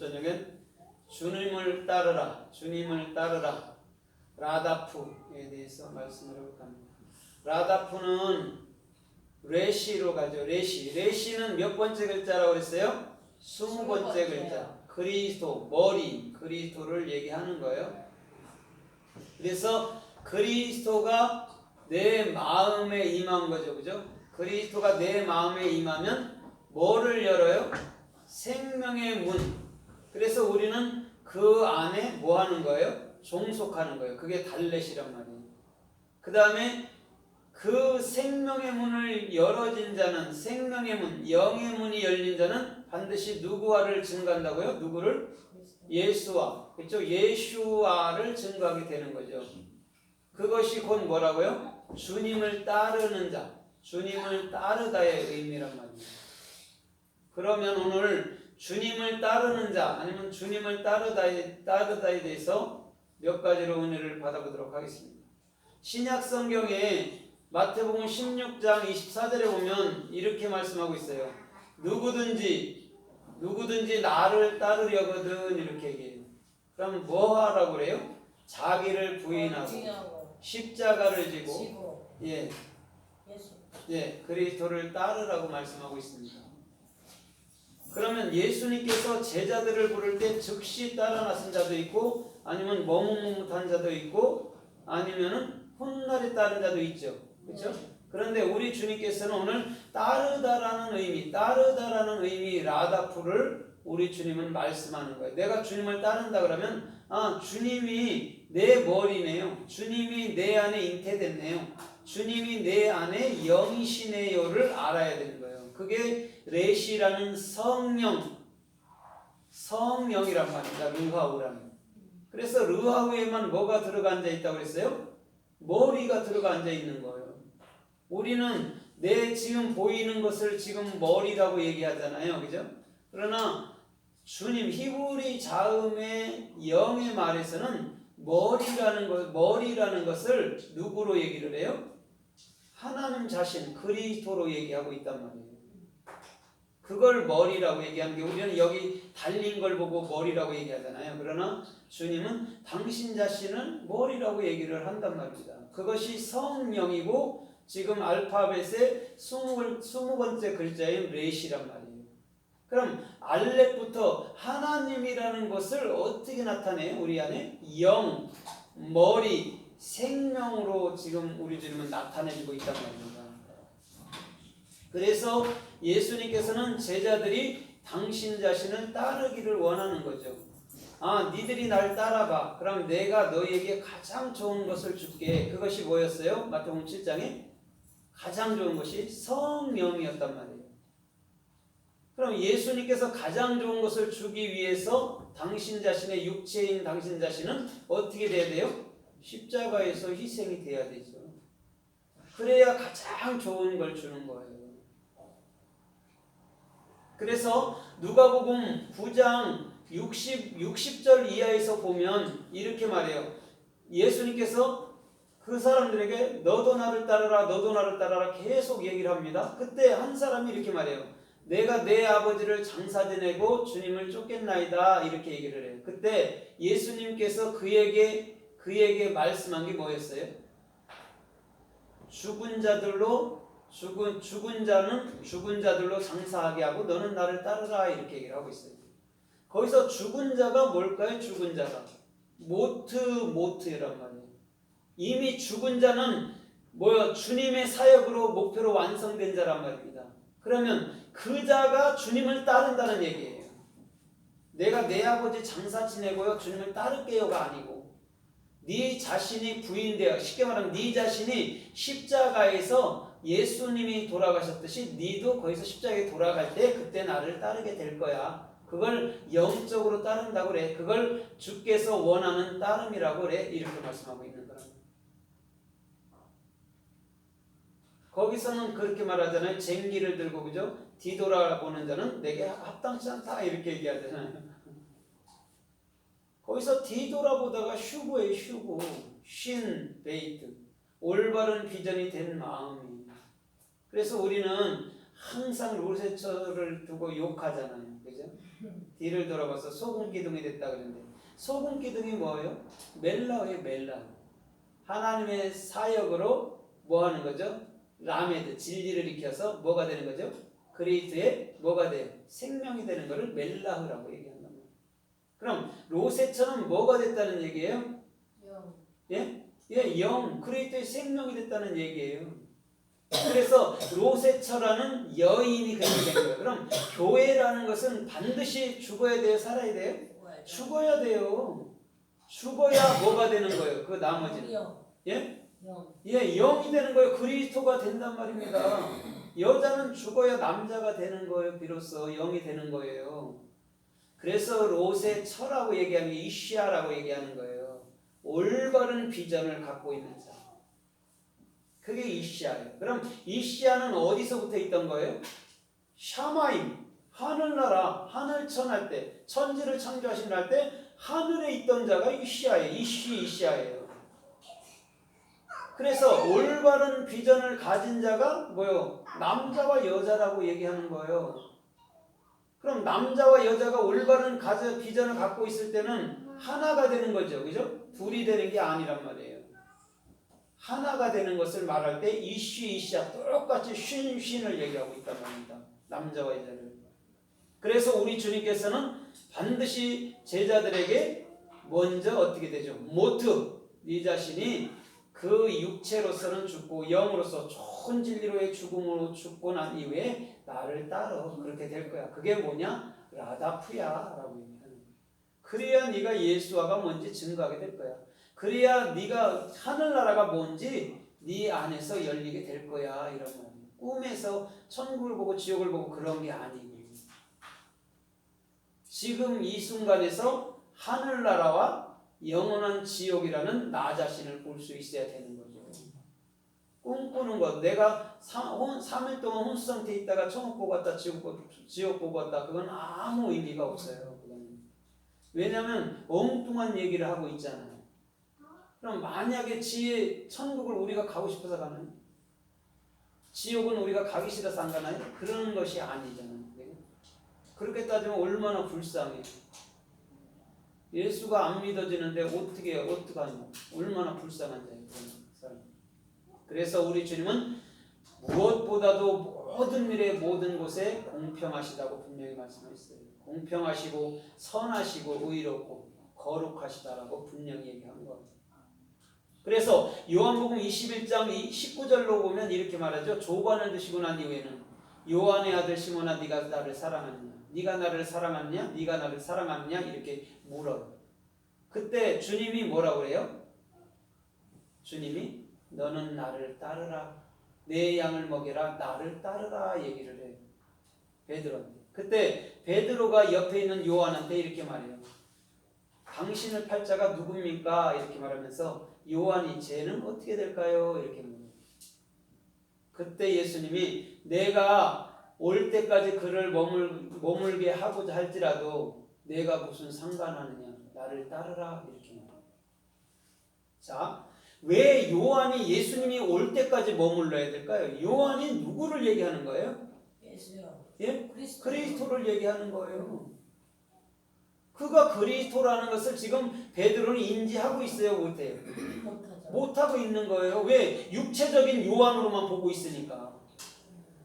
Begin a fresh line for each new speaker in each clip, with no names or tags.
저녁엔 주님을 따르라, 주님을 따르라. 라다프에 대해서 말씀을 해볼까 합니다. 라다프는 레시로 가죠. 레시는 몇 번째 글자라고 그랬어요? 20번째 글자. 그리스도, 머리, 그리스도를 얘기하는 거예요. 그래서 그리스도가 내 마음에 임한 거죠. 그죠? 그리스도가 내 마음에 임하면 뭐를 열어요? 생명의 문. 그래서 우리는 그 안에 뭐 하는 거예요? 종속하는 거예요. 그게 달렛이란 말이에요. 그 다음에 그 생명의 문을 열어진 자는, 생명의 문, 영의 문이 열린 자는 반드시 누구와를 증거한다고요? 누구를? 예수와. 그렇죠? 예수와를 증거하게 되는 거죠. 그것이 곧 뭐라고요? 주님을 따르는 자, 주님을 따르다의 의미란 말이에요. 그러면 오늘 주님을 따르는 자 아니면 주님을 따르다에 대해서 몇 가지로 은혜를 받아보도록 하겠습니다. 신약 성경에 마태복음 16장 24절에 보면 이렇게 말씀하고 있어요. 누구든지 나를 따르려거든 이렇게 얘기해요. 그럼 뭐 하라고 그래요? 자기를 부인하고 십자가를 지고 그리스도를 따르라고 말씀하고 있습니다. 그러면 예수님께서 제자들을 부를 때 즉시 따라 나선 자도 있고 아니면 머뭇머뭇한 자도 있고 아니면은 훗날에 따른 자도 있죠. 그렇죠? 그런데 우리 주님께서는 오늘 따르다라는 의미 라다프를 우리 주님은 말씀하는 거예요. 내가 주님을 따른다 그러면 주님이 내 머리네요. 주님이 내 안에 잉태됐네요. 주님이 내 안에 영이시네요를 알아야 되는 거예요. 그게 레시라는 성령이란 말입니다. 르하우라는. 그래서 르하우에만 뭐가 들어가 앉아 있다고 그랬어요? 머리가 들어가 앉아 있는 거예요. 우리는 내 지금 보이는 것을 지금 머리라고 얘기하잖아요. 그죠? 그러나 주님 히브리 자음의 영의 말에서는 머리라는 것을 누구로 얘기를 해요? 하나님 자신 그리스도로 얘기하고 있단 말이에요. 그걸 머리라고 얘기하는 게 우리는 여기 달린 걸 보고 머리라고 얘기하잖아요. 그러나 주님은 당신 자신을 머리라고 얘기를 한단 말입니다. 그것이 성령이고 지금 알파벳의 20번째 글자인 레시란 말이에요. 그럼 알렛부터 하나님이라는 것을 어떻게 나타내요? 우리 안에 영, 머리, 생명으로 지금 우리 주님은 나타내주고 있단 말입니다. 그래서 예수님께서는 제자들이 당신 자신을 따르기를 원하는 거죠. 니들이 날 따라봐. 그럼 내가 너에게 가장 좋은 것을 줄게. 그것이 뭐였어요? 마태복음 7장에 가장 좋은 것이 성령이었단 말이에요. 그럼 예수님께서 가장 좋은 것을 주기 위해서 당신 자신의 육체인 당신 자신은 어떻게 돼야 돼요? 십자가에서 희생이 돼야 되죠. 그래야 가장 좋은 걸 주는 거예요. 그래서 누가복음 9장 60절 이하에서 보면 이렇게 말해요. 예수님께서 그 사람들에게 너도 나를 따르라, 너도 나를 따르라 계속 얘기를 합니다. 그때 한 사람이 이렇게 말해요. 내가 내 아버지를 장사 지내고 주님을 쫓겠나이다 이렇게 얘기를 해요. 그때 예수님께서 그에게 말씀한 게 뭐였어요? 죽은 자들로 장사하게 하고 너는 나를 따르라 이렇게 얘기를 하고 있어요. 거기서 죽은 자가 뭘까요? 죽은 자가 모트란 말이에요. 이미 죽은 자는 주님의 사역으로 목표로 완성된 자란 말입니다. 그러면 그 자가 주님을 따른다는 얘기예요. 내가 내 아버지 장사 지내고요 주님을 따를게요가 아니고 네 자신이 부인되어, 쉽게 말하면 네 자신이 십자가에서 예수님이 돌아가셨듯이 네도 거기서 십자가에 돌아갈 때 그때 나를 따르게 될 거야. 그걸 영적으로 따른다고 그래. 그걸 주께서 원하는 따름이라고 그래. 이렇게 말씀하고 있는 거랍니다. 거기서는 그렇게 말하잖아요. 쟁기를 들고 그죠? 뒤돌아보는 자는 내게 합당치 않다 이렇게 얘기하잖아요. 거기서 뒤돌아보다가 휴고예요. 휴고. 쉰 베이트. 올바른 비전이 된 마음이. 그래서 우리는 항상 로세처를 두고 욕하잖아요. 그죠? 뒤를 돌아봐서 소금 기둥이 됐다 그랬는데 소금 기둥이 뭐예요? 멜라예요. 멜라. 하나님의 사역으로 뭐 하는 거죠? 라메드 진리를 익혀서 뭐가 되는 거죠? 그리스도의 뭐가 돼요? 생명이 되는 것을 멜라흐라고 얘기한단 말이에요. 그럼 로세처럼 뭐가 됐다는 얘기예요?
영.
예? 예, 영 그리스도의 생명이 됐다는 얘기예요. 그래서 로세처라는 여인이 그렇게 된 거예요. 그럼 교회라는 것은 반드시 죽어야 돼요? 살아야 돼요? 죽어야 돼요. 죽어야 뭐가 되는 거예요? 그 나머지는.
영.
예?
영.
예, 영이 되는 거예요. 그리스도가 된단 말입니다. 여자는 죽어야 남자가 되는 거예요. 비로소 영이 되는 거예요. 그래서 롯의 처라고 얘기하는 게 이시아라고 얘기하는 거예요. 올바른 비전을 갖고 있는 자. 그게 이시아예요. 그럼 이시아는 어디서부터 있던 거예요? 샤마임, 하늘나라, 하늘 천할 때, 천지를 창조하신 날 때 하늘에 있던 자가 이시아예요. 이시아예요. 그래서 올바른 비전을 가진 자가 뭐요? 남자와 여자라고 얘기하는 거예요. 그럼 남자와 여자가 올바른 비전을 갖고 있을 때는 하나가 되는 거죠. 그죠? 둘이 되는 게 아니란 말이에요. 하나가 되는 것을 말할 때 이시아 똑같이 쉰을 얘기하고 있단 말입니다. 남자와 여자를. 그래서 우리 주님께서는 반드시 제자들에게 먼저 어떻게 되죠? 모트, 네 자신이 그 육체로서는 죽고 영으로서 좋은 진리로의 죽음으로 죽고 난 이후에 나를 따라 그렇게 될 거야. 그게 뭐냐? 라다프야 라고 얘기하는 거야. 그래야 네가 예수와가 뭔지 증거하게 될 거야. 그래야 네가 하늘나라가 뭔지 네 안에서 열리게 될 거야. 이런 말이에요. 꿈에서 천국을 보고 지옥을 보고 그런 게 아니고 지금 이 순간에서 하늘나라와 영원한 지옥이라는 나 자신을 볼 수 있어야 되는 거죠. 꿈꾸는 것. 내가 3일 동안 혼수 상태에 있다가 천국 보고 왔다 지옥 보고 왔다. 그건 아무 의미가 없어요. 왜냐하면 엉뚱한 얘기를 하고 있잖아요. 그럼 만약에 천국을 우리가 가고 싶어서 가나요? 지옥은 우리가 가기 싫어서 안 가나요? 그런 것이 아니잖아요. 그렇게 따지면 얼마나 불쌍해요. 예수가 안 믿어지는데 어떻게 하냐? 얼마나 불쌍한 자예요. 그래서 우리 주님은 무엇보다도 모든 일에 모든 곳에 공평하시다고 분명히 말씀하셨어요. 공평하시고 선하시고 의롭고 거룩하시다라고 분명히 얘기한 거예요. 그래서 요한복음 21장 19절로 보면 이렇게 말하죠. 조반을 드시고 난 이후에는 요한의 아들 시몬아 네가 나를 사랑하느냐? 네가 나를 사랑하느냐? 네가 나를 사랑하느냐? 이렇게 물어요. 그때 주님이 뭐라고 그래요? 주님이 너는 나를 따르라. 내 양을 먹여라. 나를 따르라 얘기를 해요. 베드로한테. 그때 베드로가 옆에 있는 요한한테 이렇게 말해요. 당신을 팔자가 누굽니까? 이렇게 말하면서 요한이 쟤는 어떻게 될까요? 이렇게 물어요. 그때 예수님이 내가 올 때까지 그를 머물게 하고자 할지라도 내가 무슨 상관하느냐? 나를 따르라 이렇게 말해요. 자, 왜 요한이 예수님이 올 때까지 머물러야 될까요? 요한이 누구를 얘기하는 거예요?
예수요.
예? 그리스도를 얘기하는 거예요. 그가 그리스도라는 것을 지금 베드로는 인지하고 있어요? 못해요? 못하고 있는 거예요. 왜? 육체적인 요한으로만 보고 있으니까.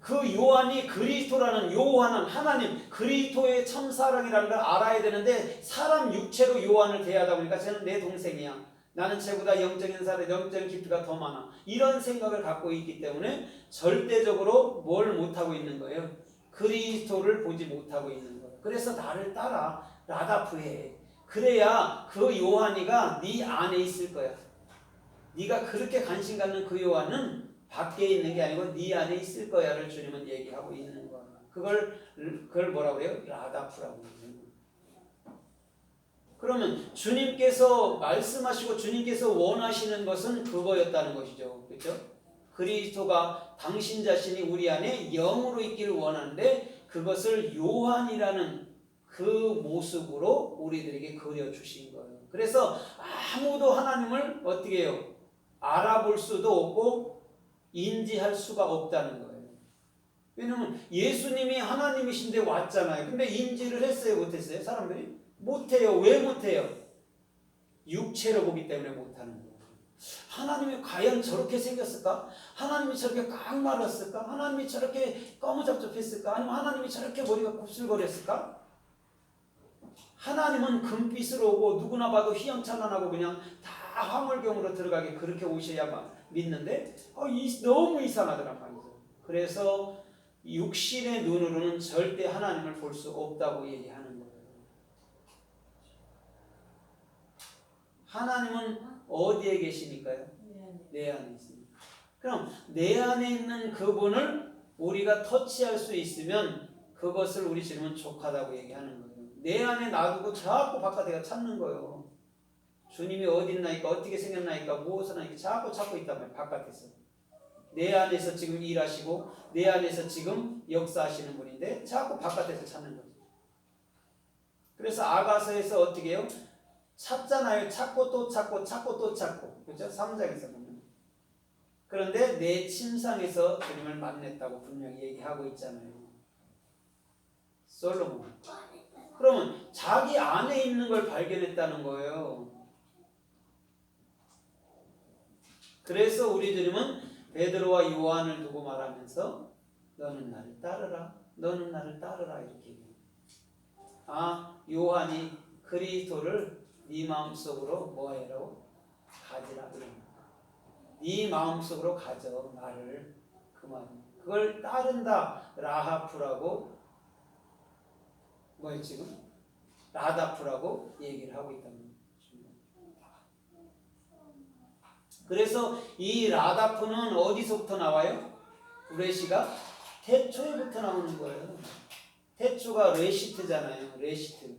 그 요한이 그리스도라는 요한은 하나님 그리스도의 참사랑이라는 걸 알아야 되는데 사람 육체로 요한을 대하다 보니까 쟤는 내 동생이야. 나는 쟤보다 영적인 사람, 영적인 깊이가 더 많아. 이런 생각을 갖고 있기 때문에 절대적으로 뭘 못하고 있는 거예요? 그리스도를 보지 못하고 있는 거예요. 그래서 나를 따라 라다프해. 그래야 그 요한이가 네 안에 있을 거야. 네가 그렇게 관심 갖는 그 요한은 밖에 있는 게 아니고 네 안에 있을 거야를 주님은 얘기하고 있는 거야. 그걸 뭐라고 해요? 라다프라고 해요. 그러면 주님께서 말씀하시고 주님께서 원하시는 것은 그거였다는 것이죠. 그렇죠? 그리스도가 당신 자신이 우리 안에 영으로 있기를 원하는데 그것을 요한이라는 그 모습으로 우리들에게 그려주신 거예요. 그래서 아무도 하나님을 어떻게 해요? 알아볼 수도 없고 인지할 수가 없다는 거예요. 왜냐면 예수님이 하나님이신데 왔잖아요. 근데 인지를 했어요, 못했어요? 사람들이? 못해요. 왜 못해요? 육체로 보기 때문에 못하는 거예요. 하나님이 과연 저렇게 생겼을까? 하나님이 저렇게 꽉 말았을까? 하나님이 저렇게 꺼무잡잡했을까? 아니면 하나님이 저렇게 머리가 곱슬거렸을까? 하나님은 금빛으로 오고 누구나 봐도 휘황찬란하고 그냥 다 화물경으로 들어가게 그렇게 오셔야만 믿는데 너무 이상하더란 말이죠. 그래서 육신의 눈으로는 절대 하나님을 볼 수 없다고 얘기하는 거예요. 하나님은 어디에 계십니까요? 내 안에 있습니다. 그럼 내 안에 있는 그분을 우리가 터치할 수 있으면 그것을 우리 주님은 족하다고 얘기하는 거예요. 내 안에 놔두고 자꾸 바깥에 찾는 거예요. 주님이 어디 있나니까, 어떻게 생겼나니까, 무엇을 하니까 자꾸 찾고 있단 말이에요. 바깥에서. 내 안에서 지금 일하시고 내 안에서 지금 역사하시는 분인데 자꾸 바깥에서 찾는 거죠. 그래서 아가서에서 어떻게 해요? 찾잖아요. 찾고 또 찾고 찾고 또 찾고. 그렇죠? 3장에서 보면. 그런데 내 침상에서 주님을 만났다고 분명히 얘기하고 있잖아요. 솔로몬. 그러면 자기 안에 있는 걸 발견했다는 거예요. 그래서 우리 주님은 베드로와 요한을 두고 말하면서 너는 나를 따르라. 너는 나를 따르라 이렇게 얘기해요. 요한이 그리스도를 네 마음속으로 뭐해라고? 가지라. 네 마음속으로 가져 나를. 그 말. 그걸 따른다. 라하프라고 지금? 라다프라고 얘기를 하고 있다는 거예요. 그래서 이 라다프는 어디서부터 나와요? 레시가 태초에부터 나오는 거예요. 태초가 레시트잖아요. 레시트.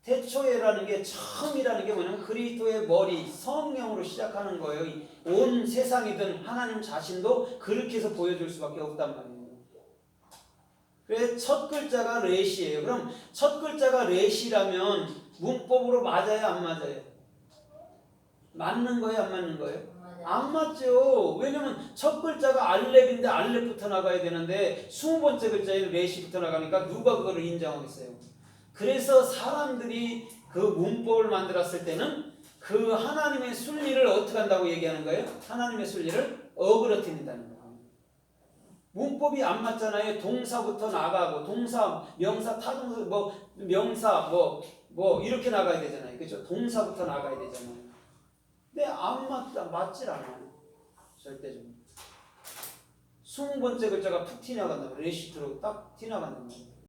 태초에라는 게 처음이라는 게 뭐냐면 그리스도의 머리, 성령으로 시작하는 거예요. 온 세상이든 하나님 자신도 그렇게 해서 보여줄 수밖에 없단 말이에요. 그래서 첫 글자가 레시예요. 그럼 첫 글자가 레시라면 문법으로 맞아요, 안 맞아요? 맞는 거예요, 안 맞는 거예요? 안 맞죠. 왜냐면 첫 글자가 알렙인데 알렙부터 나가야 되는데 20번째 글자인 레시부터 나가니까 누가 그거를 인정하겠어요? 그래서 사람들이 그 문법을 만들었을 때는 그 하나님의 순리를 어떻게 한다고 얘기하는 거예요? 하나님의 순리를 어그러뜨린다는 거예요. 문법이 안 맞잖아요. 동사부터 나가고 동사, 명사, 타동사, 명사, 이렇게 나가야 되잖아요. 그렇죠? 동사부터 나가야 되잖아요. 근데 안 맞질 않아요. 절대적으로. 20번째 글자가 푹 튀나간다고 레시트로 딱 튀나간단 말이에요.